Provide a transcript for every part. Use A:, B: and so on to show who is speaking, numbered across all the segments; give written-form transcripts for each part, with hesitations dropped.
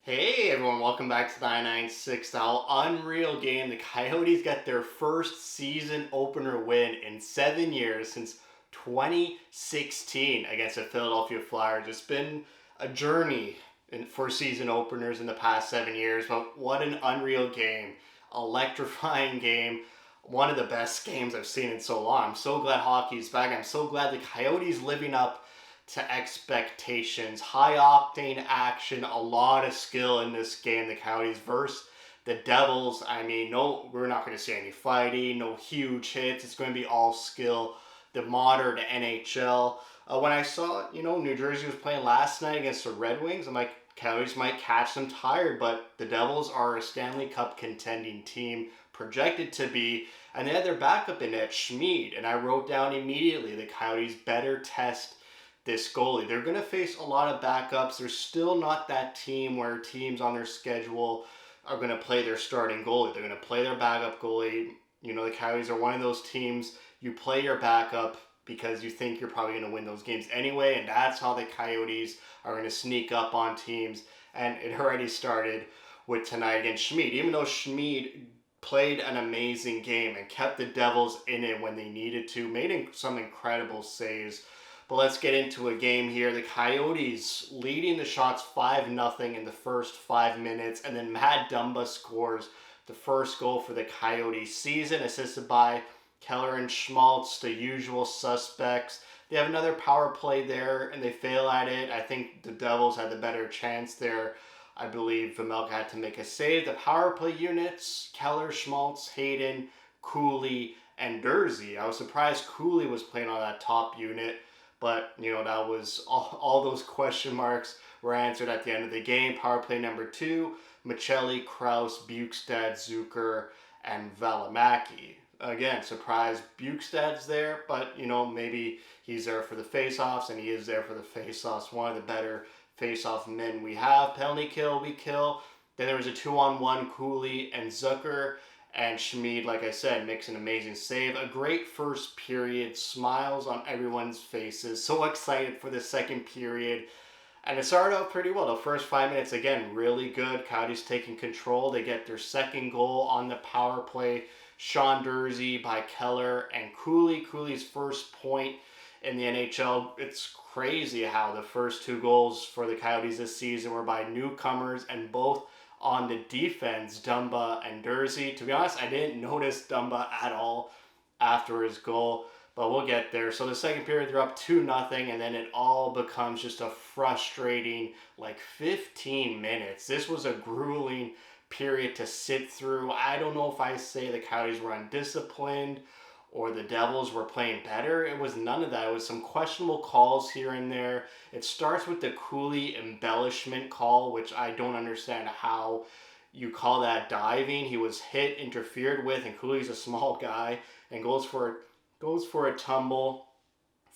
A: Hey everyone, welcome back to the 996 Howl. Unreal game. The Coyotes get their first season opener win in 7 years since 2016 against the Philadelphia Flyers. It's been a journey for season openers in the past 7 years, but what an unreal game. Electrifying game. One of the best games I've seen in so long. I'm so glad hockey's back. I'm so glad the Coyotes living up to expectations. High octane action, a lot of skill in this game. The Coyotes versus the Devils. I mean, no, we're not going to see any fighting, no huge hits. It's going to be all skill. The modern NHL. When I saw, New Jersey was playing last night against the Red Wings, I'm like, Coyotes might catch them tired, but the Devils are a Stanley Cup contending team, projected to be, and they had their backup in it, Schmid, and I wrote down immediately the Coyotes better test this goalie. They're going to face a lot of backups. They're still not that team where teams on their schedule are going to play their starting goalie. They're going to play their backup goalie. The Coyotes are one of those teams you play your backup because you think you're probably going to win those games anyway, and that's how the Coyotes are going to sneak up on teams. And it already started with tonight against Schmid. Even though Schmid played an amazing game and kept the Devils in it when they needed to, made some incredible saves. But let's get into a game here. The Coyotes leading the shots 5-0 in the first 5 minutes, and then Matt Dumba scores the first goal for the Coyotes season, assisted by Keller and Schmaltz, the usual suspects. They have another power play there, and they fail at it. I think the Devils had the better chance there. I believe Vamelka had to make a save. The power play units, Keller, Schmaltz, Hayden, Cooley, and Dursey. I was surprised Cooley was playing on that top unit. But, that was all those question marks were answered at the end of the game. Power play number 2, Michelli, Kraus, Bukestad, Zucker, and Valimaki. Again, surprised Bukestad's there, but, maybe he's there for the face-offs, and he is there for the face-offs. One of the better face-off men we have. Penalty kill, we kill. Then there was a 2-on-1, Cooley and Zucker. And Schmid, like I said, makes an amazing save. A great first period. Smiles on everyone's faces. So excited for the second period. And it started out pretty well. The first 5 minutes, again, really good. Coyotes taking control. They get their second goal on the power play. Sean Dursey by Keller and Cooley. Cooley's first point in the NHL. It's crazy how the first 2 goals for the Coyotes this season were by newcomers, and both on the defense, Dumba and Dursey. To be honest, I didn't notice Dumba at all after his goal, but we'll get there. So the second period, they're up 2-0, and then it all becomes just a frustrating, 15 minutes. This was a grueling period to sit through. I don't know if I say the Coyotes were undisciplined or the Devils were playing better. It was none of that. It was some questionable calls here and there. It starts with the Cooley embellishment call, which I don't understand how you call that diving. He was hit, interfered with, and Cooley's a small guy and goes for a tumble.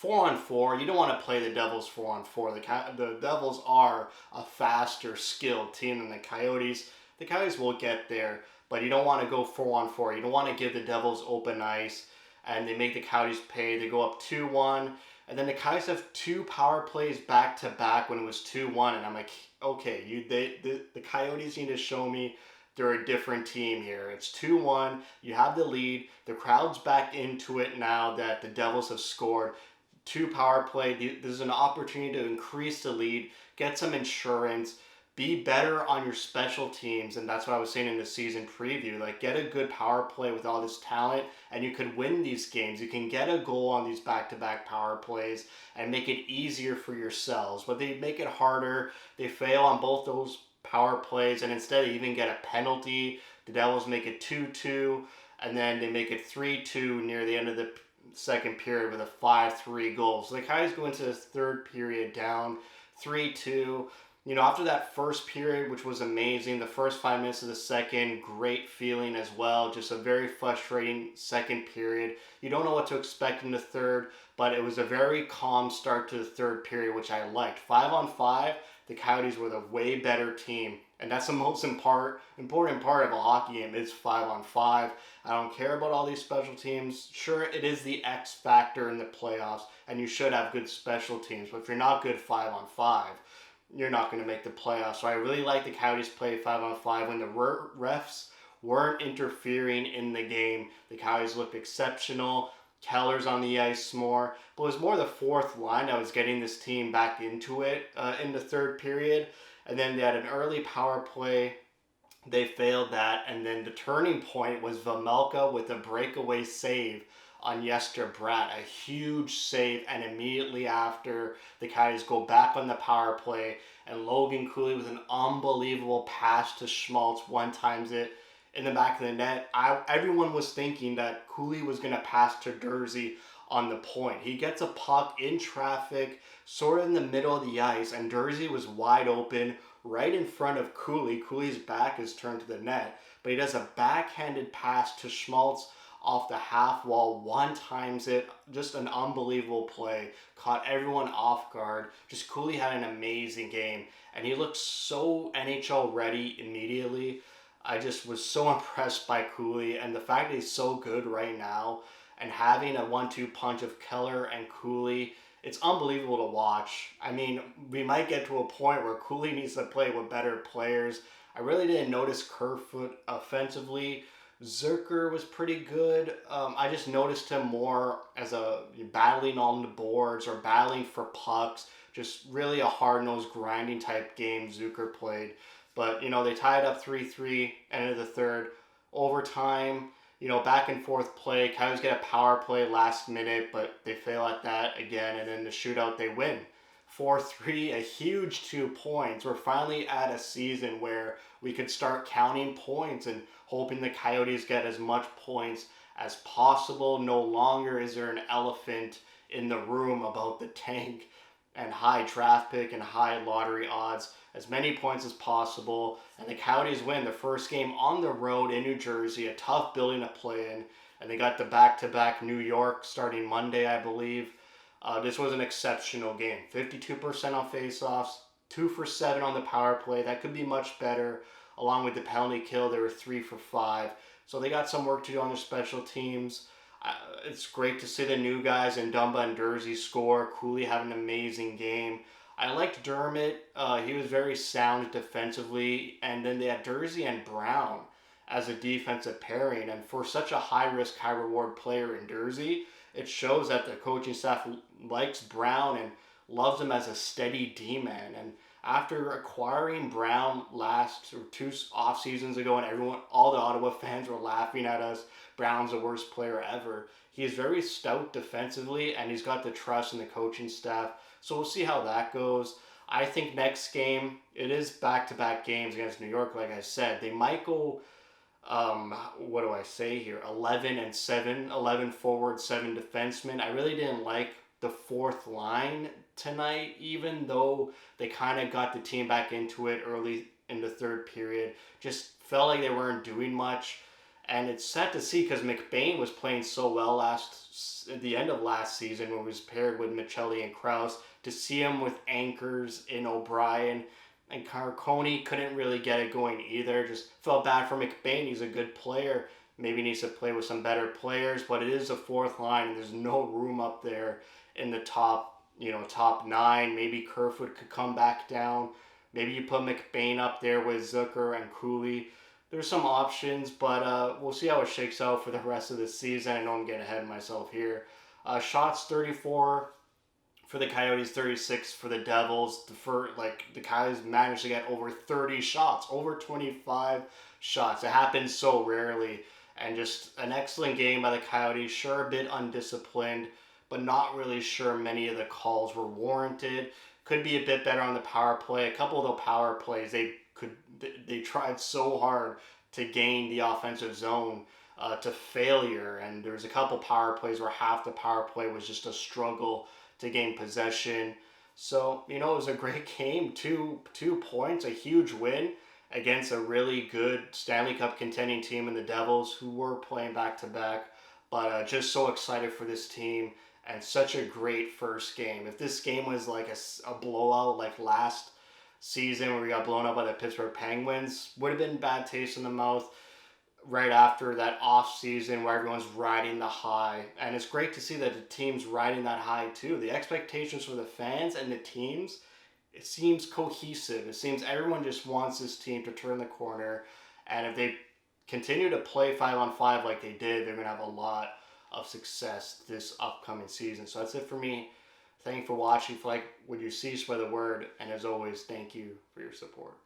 A: 4-on-4. You don't want to play the Devils 4-on-4. The Devils are a faster, skilled team than the Coyotes. The Coyotes will get there, but you don't want to go 4-on-4. You don't want to give the Devils open ice, and they make the Coyotes pay. They go up 2-1, and then the Coyotes have 2 power plays back-to-back when it was 2-1, and I'm like, okay, the Coyotes need to show me they're a different team here. It's 2-1. You have the lead. The crowd's back into it now that the Devils have scored. 2 power play. There's an opportunity to increase the lead, get some insurance, be better on your special teams, and that's what I was saying in the season preview. Get a good power play with all this talent, and you could win these games. You can get a goal on these back-to-back power plays and make it easier for yourselves. But they make it harder. They fail on both those power plays, and instead they even get a penalty. The Devils make it 2-2, and then they make it 3-2 near the end of the second period with a 5-3 goal. So the Coyotes go into the third period down 3-2. After that first period, which was amazing, the first 5 minutes of the second, great feeling as well. Just a very frustrating second period. You don't know what to expect in the third, but it was a very calm start to the third period, which I liked. 5-on-5, the Coyotes were the way better team. And that's the most important part of a hockey game is 5-on-5. I don't care about all these special teams. Sure, it is the X factor in the playoffs, and you should have good special teams. But if you're not good 5-on-5, you're not going to make the playoffs. So I really like the Coyotes play 5-on-5 when the refs weren't interfering in the game. The Coyotes looked exceptional. Keller's on the ice more, but it was more the fourth line that was getting this team back into it in the third period. And then they had an early power play. They failed that, and then the turning point was Vamelka with a breakaway save on Yester Bratt, a huge save, and immediately after, the Coyotes go back on the power play, and Logan Cooley with an unbelievable pass to Schmaltz one times it in the back of the net. Everyone was thinking that Cooley was going to pass to Dursey on the point. He gets a puck in traffic, sort of in the middle of the ice, and Dursey was wide open right in front of Cooley. Cooley's back is turned to the net, but he does a backhanded pass to Schmaltz off the half wall, one times it. Just an unbelievable play. Caught everyone off guard. Just Cooley had an amazing game, and he looked so NHL ready immediately. I just was so impressed by Cooley, and the fact that he's so good right now, and having a 1-2 punch of Keller and Cooley, it's unbelievable to watch. I mean, we might get to a point where Cooley needs to play with better players. I really didn't notice Kerfoot offensively. Zucker was pretty good. I just noticed him more as a battling on the boards or battling for pucks. Just really a hard-nosed grinding type game Zucker played. But, they tied up 3-3, end of the third. Overtime, back and forth play. Coyotes get a power play last minute, but they fail at that again. And then the shootout, they win 4-3, a huge 2 points. We're finally at a season where we could start counting points and hoping the Coyotes get as much points as possible. No longer is there an elephant in the room about the tank and high draft pick and high lottery odds. As many points as possible, and the Coyotes win the first game on the road in New Jersey, a tough building to play in, and they got the back-to-back New York starting Monday, I believe. This was an exceptional game. 52% on faceoffs, 2 for 7 on the power play. That could be much better. Along with the penalty kill, they were 3 for 5. So they got some work to do on their special teams. It's great to see the new guys in Dumba and Dursey score. Cooley had an amazing game. I liked Dermott. He was very sound defensively. And then they had Dursey and Brown as a defensive pairing. And for such a high-risk, high-reward player in Dursey, it shows that the coaching staff likes Brown and loves him as a steady D-man. And after acquiring Brown last or 2 off seasons ago, and all the Ottawa fans were laughing at us, Brown's the worst player ever. He is very stout defensively, and he's got the trust in the coaching staff. So we'll see how that goes. I think next game, it is back-to-back games against New York, like I said. They might go, 11-7, 11 forward, 7 defensemen. I really didn't like the fourth line tonight, even though they kind of got the team back into it early in the third period. Just felt like they weren't doing much. And it's sad to see because McBain was playing so well at the end of last season when he was paired with Michelli and Krause. To see him with anchors in O'Brien and Carcone couldn't really get it going either. Just felt bad for McBain. He's a good player. Maybe needs to play with some better players, but it is a fourth line and there's no room up there in the top 9. Maybe Kerfoot could come back down. Maybe you put McBain up there with Zucker and Cooley. There's some options, but we'll see how it shakes out for the rest of the season. I know I'm getting ahead of myself here. Shots 34 for the Coyotes, 36 for the Devils. The Coyotes managed to get over 30 shots, over 25 shots. It happens so rarely. And just an excellent game by the Coyotes. Sure, a bit undisciplined, but not really sure many of the calls were warranted. Could be a bit better on the power play. A couple of the power plays, they tried so hard to gain the offensive zone to failure. And there was a couple power plays where half the power play was just a struggle to gain possession. So, it was a great game. 2 points, a huge win against a really good Stanley Cup contending team in the Devils who were playing back-to-back. But just so excited for this team and such a great first game. If this game was like a blowout like last season where we got blown up by the Pittsburgh Penguins, would have been bad taste in the mouth right after that off season where everyone's riding the high. And it's great to see that the team's riding that high too. The expectations for the fans and the teams it seems cohesive. It seems everyone just wants this team to turn the corner. And if they continue to play 5-on-5 like they did, they're going to have a lot of success this upcoming season. So that's it for me. Thank you for watching. If you like what you see, spread the word. And as always, thank you for your support.